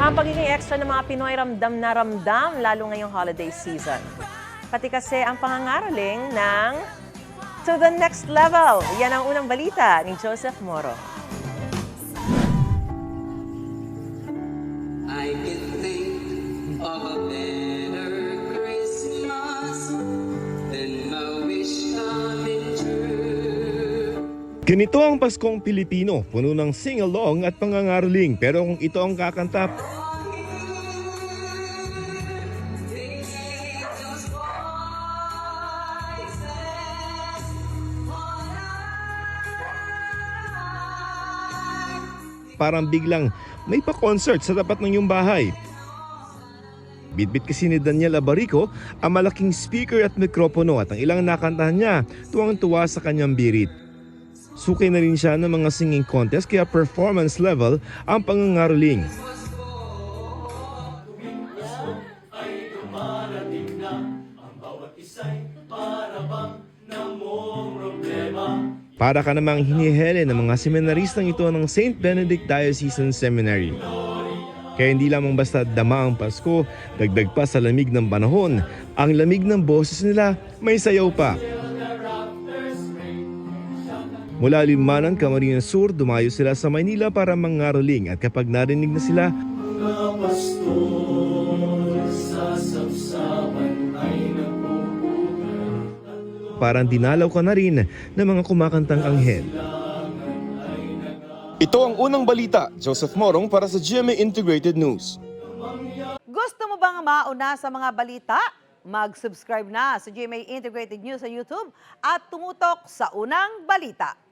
Ang pagiging extra ng mga Pinoy ramdam na ramdam, lalo ngayong holiday season. Pati kasi ang pangangaraling ng To the Next Level. Yan ang unang balita ni Joseph Moro. I can think of a better Christmas than my wish coming true. Ganito ang Paskong Pilipino, puno ng sing-along at pangangaraling. Pero kung ito ang kakanta, parang biglang may pa-concert sa tapat ng iyong bahay. Bitbit kasi ni Daniel Abarico ang malaking speaker at mikropono at ang ilang nakantahan niya tuwang-tuwa sa kanyang birit. Sukay na rin siya ng mga singing contest kaya performance level ang pangangaraling. Para ka namang hinihele ng mga seminaristang ito ng St. Benedict Diocesan Seminary. Kaya hindi lamang basta dama ang Pasko, dagdag pa sa lamig ng panahon, ang lamig ng boses nila may sayaw pa. Mula Limanan, Camarines Sur, dumayo sila sa Maynila para mangaraling at kapag narinig na sila, parang dinalaw ka na rin ng mga kumakantang anghel. Ito ang unang balita. Joseph Morong para sa GMA Integrated News. Gusto mo bang mauna sa mga balita? Mag-subscribe na sa GMA Integrated News sa YouTube at tumutok sa unang balita.